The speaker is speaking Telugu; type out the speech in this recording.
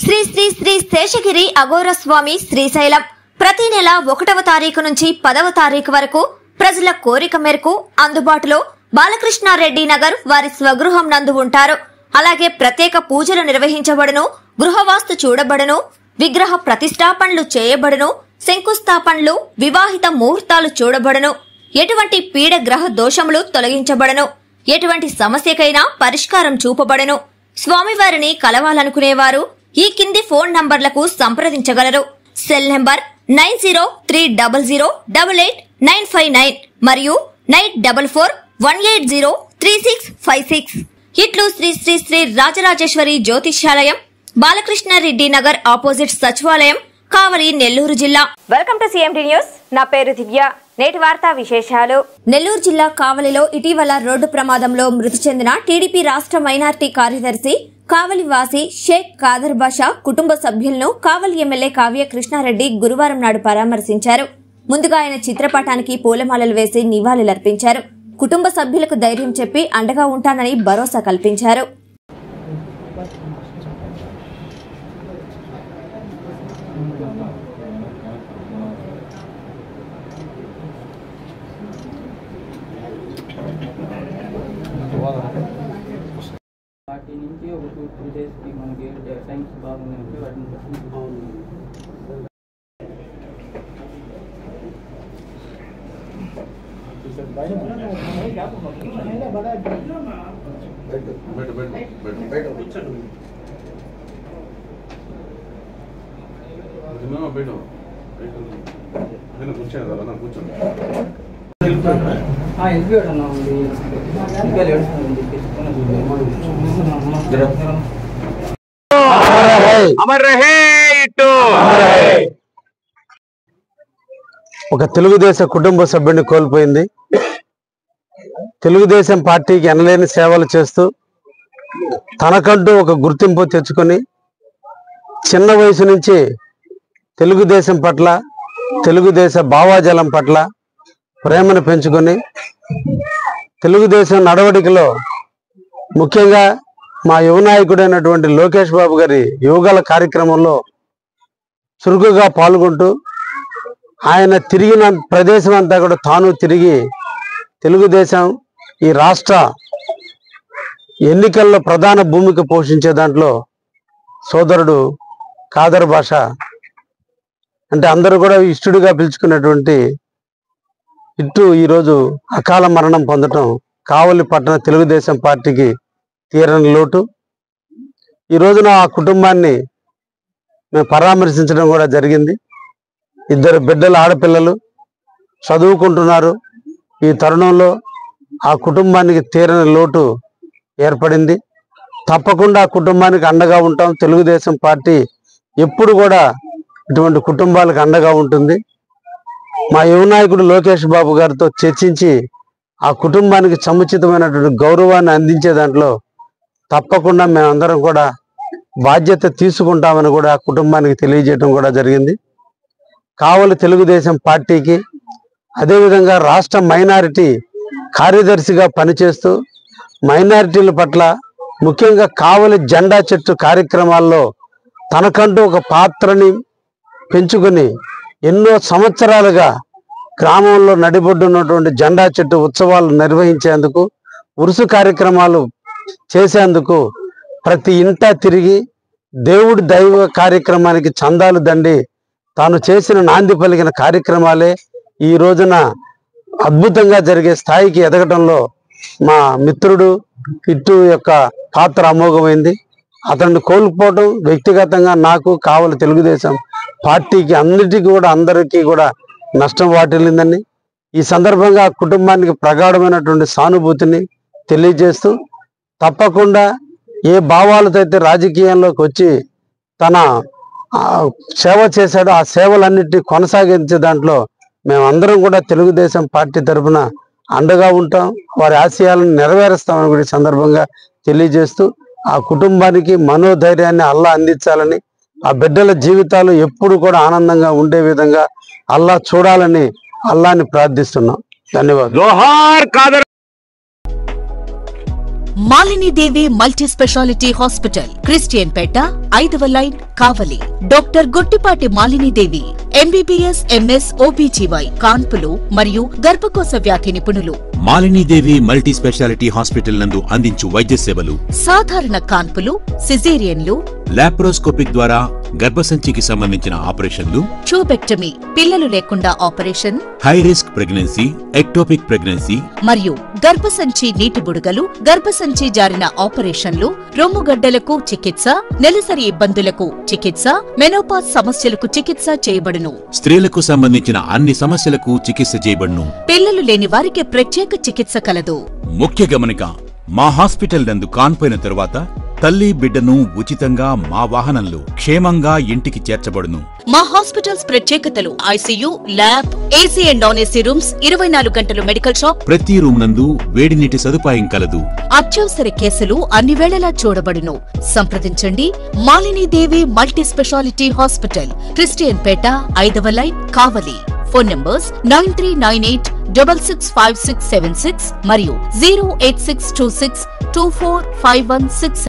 శ్రీ శ్రీ శ్రీ శేషగిరి అఘోర స్వామి శ్రీశైలం ప్రతి నెల 1వ తారీఖు నుంచి 10వ తారీఖు వరకు ప్రజల కోరిక మేరకు అందుబాటులో బాలకృష్ణారెడ్డి నగర్ వారి స్వగృహం నందు ఉంటారు. అలాగే ప్రత్యేక పూజలు నిర్వహించబడును, గృహవాస్తు చూడబడును, విగ్రహ ప్రతిష్టాపనలు చేయబడును, శంకుస్థాపనలు, వివాహిత ముహూర్తాలు చూడబడును, ఎటువంటి పీడ గ్రహ దోషములు తొలగించబడును, ఎటువంటి సమస్యకైనా పరిష్కారం చూపబడును. స్వామివారిని కలవాలనుకునేవారు ఈ కింది ఫోన్ నంబర్లకు సంప్రదించగలరు. సెల్ నంబర్ 9030088959 మరియు 9441803656. ఇట్లు శ్రీ శ్రీ శ్రీ రాజరాజేశ్వరి జ్యోతిష్యాలయం, బాలకృష్ణారెడ్డి నగర్ ఆపోజిట్ సచివాలయం, కావలి, నెల్లూరు జిల్లా. Welcome to CMD news. నా పేరు దివ్య. నేటి వార్తా విశేషాలు. నెల్లూరు జిల్లా కావలిలో ఇటీవల రోడ్డు ప్రమాదంలో మృతి చెందిన టీడీపీ రాష్ట్ర మైనార్టీ కార్యదర్శి కావలి వాసి షేక్ ఖాదర్ బాషా కుటుంబ సభ్యులను కావలి ఎమ్మెల్యే కావ్య కృష్ణారెడ్డి గురువారం నాడు పరామర్శించారు. ముందుగా ఆయన చిత్రపటానికి పూలమాలలు వేసి నివాళులర్పించారు. కుటుంబ సభ్యులకు ధైర్యం చెప్పి అండగా ఉంటానని భరోసా కల్పించారు. వాటి నుంచి ఒక 2 డేస్కి మనకి టైమ్స్ బాగున్నాయంటే వాటిని బట్టి ఒక తెలుగుదేశం కుటుంబ సభ్యుడిని కోల్పోయింది. తెలుగుదేశం పార్టీకి ఎనలేని సేవలు చేస్తూ తనకంటూ ఒక గుర్తింపు తెచ్చుకొని చిన్న వయసు నుంచి తెలుగుదేశం పట్ల, తెలుగుదేశ భావాజలం పట్ల ప్రేమను పెంచుకొని తెలుగుదేశం నడవడికలో ముఖ్యంగా మా యువ నాయకుడైనటువంటి లోకేష్ బాబు గారి యువగల కార్యక్రమంలో చురుకుగా పాల్గొంటూ ఆయన తిరిగిన ప్రదేశం అంతా కూడా తాను తిరిగి తెలుగుదేశం ఈ రాష్ట్ర ఎన్నికల్లో ప్రధాన భూమిక పోషించే దాంట్లో సోదరుడు ఖాదర్ బాషా అంటే అందరూ కూడా ఇష్టడుగా పిలుచుకున్నటువంటి ఇట్టు ఈరోజు అకాల మరణం పొందటం కావలి పట్టణ తెలుగుదేశం పార్టీకి తీరని లోటు. ఈ రోజున ఆ కుటుంబాన్ని మేము పరామర్శించడం కూడా జరిగింది. 2 బిడ్డలు, ఆడపిల్లలు చదువుకుంటున్నారు. ఈ తరుణంలో ఆ కుటుంబానికి తీరని లోటు ఏర్పడింది. తప్పకుండా ఆ కుటుంబానికి అండగా ఉంటాం. తెలుగుదేశం పార్టీ ఎప్పుడు కూడా ఇటువంటి కుటుంబాలకు అండగా ఉంటుంది. మా యువ నాయకుడు లోకేష్ బాబు గారితో చర్చించి ఆ కుటుంబానికి సముచితమైనటువంటి గౌరవాన్ని అందించే దాంట్లో తప్పకుండా మేమందరం కూడా బాధ్యత తీసుకుంటామని కూడా ఆ కుటుంబానికి తెలియజేయడం కూడా జరిగింది. కావలి తెలుగుదేశం పార్టీకి అదేవిధంగా రాష్ట్ర మైనారిటీ కార్యదర్శిగా పనిచేస్తూ మైనారిటీల పట్ల ముఖ్యంగా కావలి జెండా చెట్టు కార్యక్రమాల్లో తనకంటూ ఒక పాత్రని పెంచుకొని ఎన్నో సంవత్సరాలుగా గ్రామంలో నడిబొడ్డున్నటువంటి జెండా చెట్టు ఉత్సవాలు నిర్వహించేందుకు, ఉరుసు కార్యక్రమాలు చేసేందుకు ప్రతి ఇంటా తిరిగి దేవుడి దైవ కార్యక్రమానికి చందాలు దండి తాను చేసిన నాంది పలికిన కార్యక్రమాలే ఈ రోజున అద్భుతంగా జరిగే స్థాయికి ఎదగడంలో మా మిత్రుడు ఇట్టు యొక్క పాత్ర అమోఘమైంది. అతన్ని కోల్పోవడం వ్యక్తిగతంగా నాకు, కావలి తెలుగుదేశం పార్టీకి అందరికీ కూడా నష్టం వాటిల్లిందని ఈ సందర్భంగా ఆ కుటుంబానికి ప్రగాఢమైనటువంటి సానుభూతిని తెలియజేస్తూ తప్పకుండా ఏ భావాలతో అయితే రాజకీయంలోకి వచ్చి తన సేవ చేశాడో ఆ సేవలన్నిటినీ కొనసాగించే దాంట్లో మేమందరం కూడా తెలుగుదేశం పార్టీ తరఫున అండగా ఉంటాం. వారి ఆశయాలను నెరవేరుస్తామని కూడా ఈ సందర్భంగా తెలియజేస్తూ ఆ కుటుంబానికి మనోధైర్యాన్ని అల్లా అందించాలని, ఆ బిడ్డల జీవితాలు ఎప్పుడు కూడా ఆనందంగా ఉండే విధంగా అల్లా చూడాలని అల్లాని ప్రార్థిస్తున్నాం. ధన్యవాదాలు. మాలిని దేవి మల్టీ స్పెషాలిటీ హాస్పిటల్, క్రిస్టియన్ పేట, 5వ లైన్, కావలి. డాక్టర్ గొట్టిపాటి మాలిని దేవి ఎంబీబీఎస్, ఎంఎస్, ఓబీజీవై, కాన్పులు మరియు గర్భకోశ వ్యాధి నిపుణులు. మాలిని దేవి మల్టీ స్పెషాలిటీ హాస్పిటల్ నందు అందించు వైద్య సేవలు: సాధారణ కాన్పులు, సిజేరియన్లు, లాప్రోస్కోపిక్ ద్వారా గర్భసంచికి సంబంధించిన ఆపరేషన్లు, ట్యూబెక్టమీ, పిల్లలు లేకుండా operation, high risk pregnancy, ectopic pregnancy మరియు గర్భసంచి నీటి బుడగలు, గర్భసంచి జారిన ఆపరేషన్లు, రొమ్ముగడ్డలకు చికిత్స, నెలసరి ఇబ్బందులకు చికిత్స, మెనోపాజ్ సమస్యలకు చికిత్స చేయబడును. స్త్రీలకు సంబంధించిన అన్ని సమస్యలకు చికిత్స చేయబడును. పిల్లలు లేని వారికి ప్రత్యేక చికిత్స కలదు. ముఖ్య గమనిక: మా హాస్పిటల్ నందు కాన్పోయిన తరువాత తల్లి బిడ్డను ఉచితంగా మా వాహనంలో క్షేమంగా ఇంటికి చేర్చబడును. మా హాస్పిటల్స్ ప్రత్యేకతలు: ICU, lab, AC and non AC rooms, 24 గంటలు మెడికల్ షాప్, ప్రతి రూమ్ నందు వేడి నీటి సదుపాయం కలదు. అత్యవసర కేసులు అన్ని వేళలా చూడబడును. సంప్రదించండి. మాలిని దేవి మల్టీ స్పెషాలిటీ హాస్పిటల్, క్రిస్టియన్ పేట, 5వ లైన్, కావలి. ఫోన్ నంబర్స్ 9398665676 మరియు 08626245166.